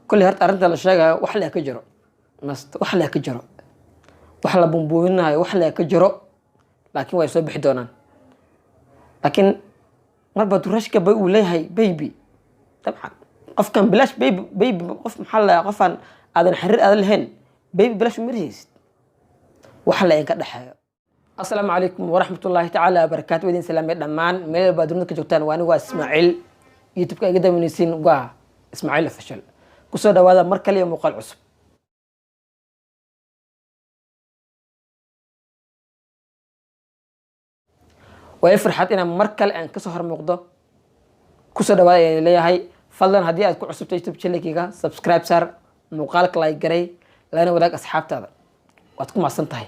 كل هرت أرنت على الشجع وحلا كجرو وحلا كجرو وحلا بنبوينا وحلا كجرو لكن ويسبح دونا لكن مربى ترشك بيقول هاي بيبي طبعا قف كان بلاش بيبي قف محل قفا هذا الحرير هذا الهن بيبي بلاش مرهيس وحلا ينقد حياة. السلام عليكم ورحمة الله تعالى وبركاته ودين سلام دمان ميل بدرنا كجوتان وأنا واسماعيل يوتيوب كأجدا من السين وقع إسماعيل فشل كسر هذا مركلي مقال عصب ويفرحت إن مركل أن كسر مقدة كسر هذا اللي هي فضلا هدي أكون عصب يوتيوب شلي كيكا سبسكرايب صار مقالك لايك جري لأنا ولاك أصحاب تذا وأتكون مع سنتهاي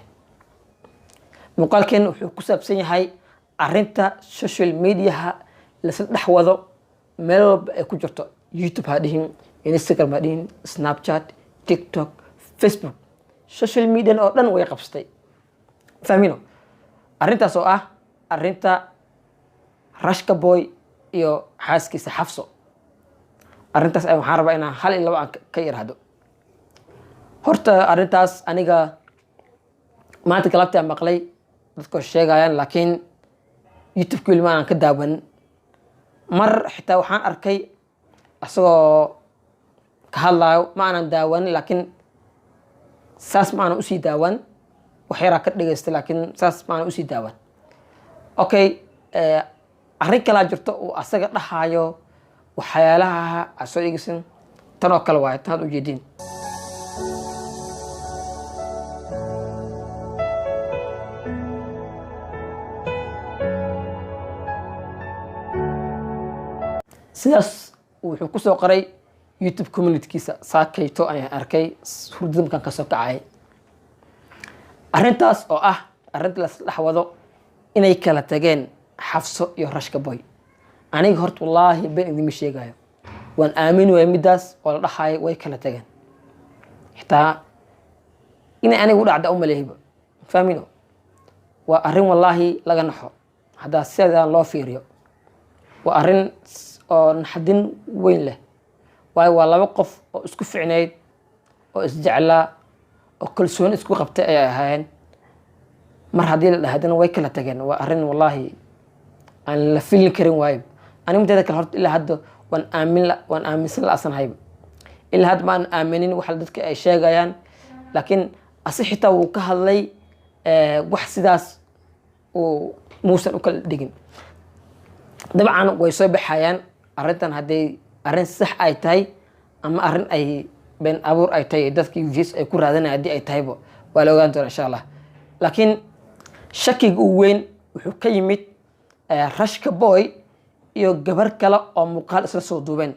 مقالكين wuxuu ku saabsan yahay arinta social media la saddexwado meel walba ay ku jirto YouTube ha dhihin Instagram ha dhihin Snapchat TikTok Facebook social media oo dhan way qabsatay fahmino arintaas oo ah arinta Rashka Boy iyo xaaskiisa Xafso arintaas ay waxaan rabaa inaan hal iyo laba aan ka yiraahdo horta arintaas aniga maanta galabta maqlay dadku sheegayaan laakiin YouTube kulma aan ka daawan mar xitaa waxaan arkay asagoo ka hadlayo ma aanan daawan laakiin saas ma aanan u sii daawan wax yar ka dhageystay laakiin saas ma aanan u sii daawan okay arrin kala jirto oo asaga dhahayo waxyaalaha asoo eegsan tan oo kale waay tan u jeedin sidaas wuxuu ku soo qoray YouTube community-kiisa saakayto ayaan arkay hurdada markaan ka soo kacay arrintaas oo ah arrinta la dhaxwado inay kala tageen Xafso iyo Rashka Boy aniga horta wallaahi been idin sheegayo waan aamin way midaas oo la dhaxay way kala tageen xitaa inay anigu dhacda u maleeyba fahmino waa arrin wallaahi laga naxo hadaa sidaan loo fiiriyo waa arrin oo naxdin weyn leh waayo waa laba qof oo isku ficneyd oo isjeclaa oo kalsooni isku qabtay ay ahaayeen mar haddii la dhahdana way kala tageen waa arrin wallaahi aan la filin karin waayo aniga mideeda kale horta ilaa hadda waan aaminsan la-asanhayba ilaa hadda ma aan aaminin waxa dadka ay sheegayaan laakiin asi xitaa wuu ka hadlay wax sidaas uu muusan u kala dhigin dabcan way soo baxayaan arrintan hadday arrin sax ay tahay ama arrin ay been abuur ay tahay dadka views ay ku raadanayaan haddii ay tahayba waa la ogaan doonaa insha allah laakiin shakiga uu weyn wuxuu ka yimid Rashka Boy iyo gabar kale oo muuqaal isla soo duubeen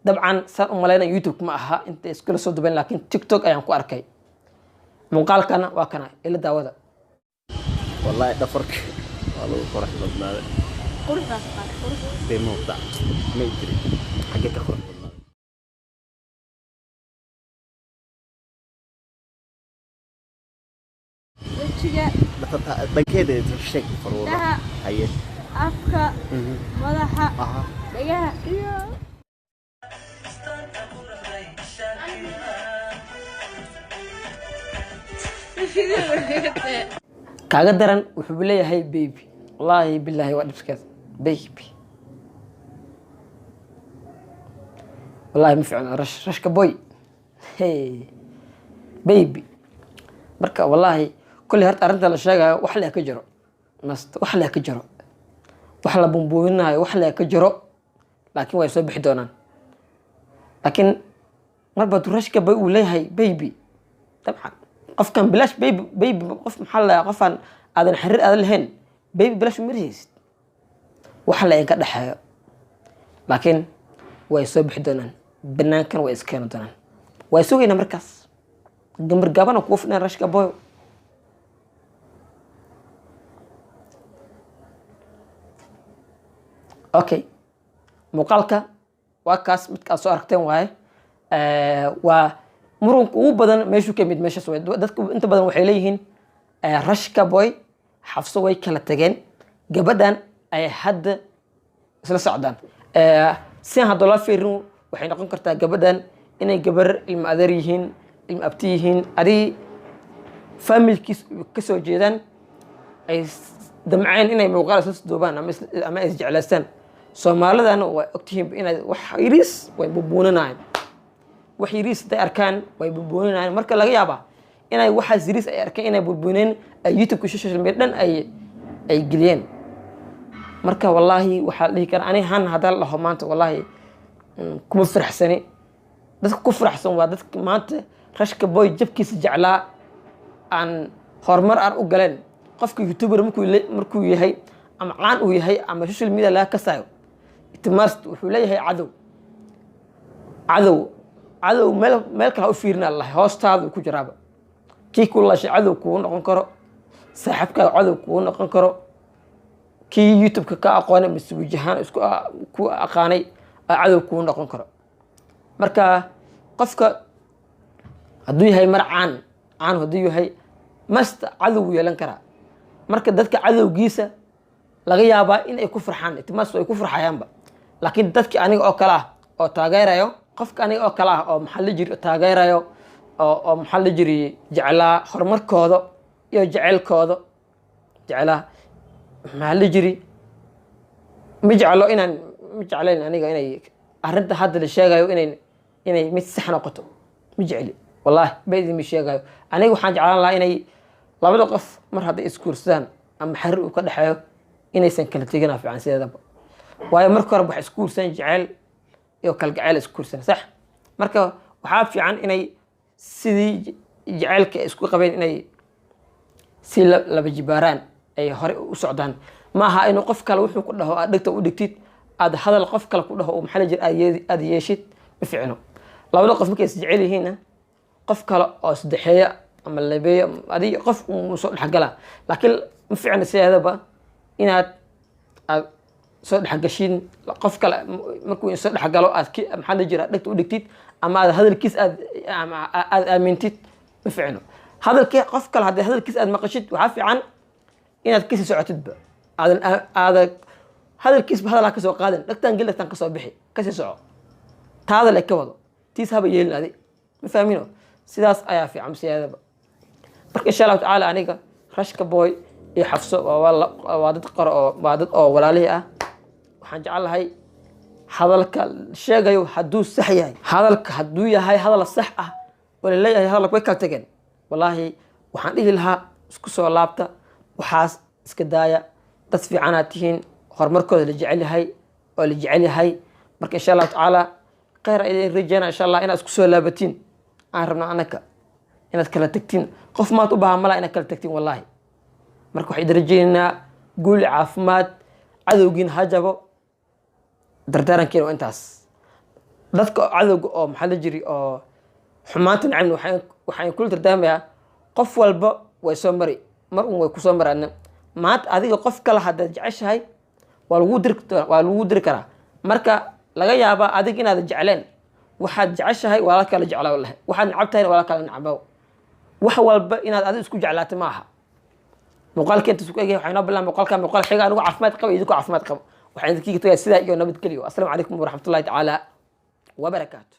dabcan saan u malaynaa YouTube ma aha inta iskula soo duubeen laakiin TikTok ayaan ku arkay muuqaalkana waa kana ila daawada wallahi dhafarka waa lagu qurux badnaaday قرحة بموضع ما يدري حقك أخرى والله وجهك بكده تشك فروضة لها هي أفكا ملحة أها لقاها kaaga daran wuxuu leeyahay baby والله بالله وادبس كذا بيبي والله ما فعلا رشك بوي هي بيبي مركا والله كل هرت أرنت على الشجع وحلا كجرو وحلا كجرو وحلا بنبوينا وحلا كجرو لكن ويسبح دونا لكن مربى رشك بوي ولا هي بيبي طبعا قف كان بلاش بيبي قف محل قفا هذا الحرير هذا الهن بيبي بلاش مرهيس وحلا ينقد حياة لكن ويسبح دونا بنان كان ويسكن دونا ويسوينا مركز جمر جابنا وقفنا Rashka Boy اوكي muuqaalka waa kaas midka soo aragteen waaye waa murunka ugu badan meeshuu ka mid meeshaas way dadku inta badan waxay leeyihiin Rashka Boy Xafso way kala tageen gabadhan ay hadda isla socdaan si hadda la fiirin waxay noqon kartaa gabadhan inay gabar ilma adeer yihiin ilma abti yihiin adii familkiis ka soo jeedaan ay damceen inay muuqaal isla duubaan ama is jeclaystaan soomaalidana waa ogtihiin inay wax yariis way bubuuninayaan wax yariis haday arkaan way bubuuninayaan marka laga yaabaa inay waxaas yariis ay arkeen inay burbuuneen ay youtube-ka social media dhan ay geliyeen marka wallaahi waxaa dhihi kara ani han haddaan la dhaho maanta wallaahi kuma faraxsani dadka ku faraxsan waa dadka maanta rashka boy jabkiisa jeclaa aan horumar aan u galeen qofka youtuber markuu yahay ama caan uu yahay ama social media laga kasaayo itimaast wuxuu leeyahay cadow meel kale ha u fiirina lahay hoostaadu ku jiraaba kii ku lashay cadow kugu noqon karo saaxiibkaaga cadow kugu noqon karo kii youtube-ka ka aqoonay mise wajahaan ku aqaanay cadow kugu noqon karo marka qofka hadduu yahay mar caan hadduu yahay masta cadow yeelan karaa marka dadka cadowgiisa laga yaabaa in ay ku farxaan itimaas ay ku farxayaanba laakiin dadki aniga oo kale ah oo taageerayo qofka aniga oo kale ah oo maxaa la jiri taageerayo oo maxaa la jiri jeclaa horumarkooda iyo jeceylkooda jeclaa maxaa la jiri ma jeclayn aniga inay arrinta hadda la sheegayo inay mid sax noqoto ma jecli wallaahi ba idinma sheegayo aniga waxaan jeclaan lahaa inay labada qof mar hadday isguursadaan ama xariir uu ka dhexeeyo inaysan kala tegina fiican sideedaba waayo marka hore waxay isguursan jeceyl iyo kalgaceyl isguursan sax marka waxaa fiican inay sidii jeceylka isku qabeen inay si laba jibaaraan ay hore u socdaan ma aha inuu qof kale wuxuu ku dhaho aad dhegta u dhigtid aad hadal qof kale ku dhaho maxaa la jira aad yeeshid ma fiicno labada qof markay is jecel yihiinna qof kale oo saddexeeya ama labeeyo adig qof uu soo dhexgala laakiin ma fiicna sideedaba inaad soo dhexgashiin qof kale markuu soo dhexgalo aad maxaa la jira dhegta u dhigtid ama aad hadalkiis aad aamintid ma fiicno hadalkii qof kale haddii hadalkiis aad maqashid waxaa fiican inaad kasii socotidba aadan hadalkiisba hadalaa kasoo qaadan dhagtaan gel dhagtaan kasoo bixi kasii soco taada le ka wado tiis haba yeelin adi ma fahmino sidaas ayaa fiican siyaadaba marka insha allahu tacaala aniga rashka boy iyo xafso waa dad qaro oo waa dad oo walaalihii ah waxaan jecel lahay hadalka sheegayo hadduu sax yahay hadalka hadduu yahay hadal sax ah oo laleeyahay hadalka way kala tageen wallaahi waxaan dhihi lahaa isku soo laabta waxaas iska daaya dad fiicanaad tihiin horumarkooda la jecel yahay oo la jecel yahay marka insha allahu tacaala khayr idin rajeyna insha allah inaad isku soo laabatiin aan rabno anaka inaad kala tagtiin qof maad u baahan malaa inaad kala tagtiin wallaahi marka waxay darajeynaynaa guuli caafimaad cadowgiina ha jabo dardaarankeena waa intaas dadka cadowga oo maxaa la jiri oo xumaanta nacabni waxaan kula dardaamayaa qof walba way soo mari mar un way kusoo maraadna maanta adiga qof kale haddaad jeceshahay waa lagu diri karaa marka laga yaabaa adig inaad jecleen waxaad jeceshahay waa la kala jeclaa wallahi waxaad necab tahayna waa la kala necbaa wax walba inaad adig isku jeclaata ma aha muuqaalka inta isku egyahay waxaa inoo bilaabay muuqaal xiga anigu caafimaad qaba idinku caafimaad qaba waxaan idinkiga tagay sidaa iyo nabadgelyo assalaamu calaykum waraxmatullahi tacaala wabarakaatu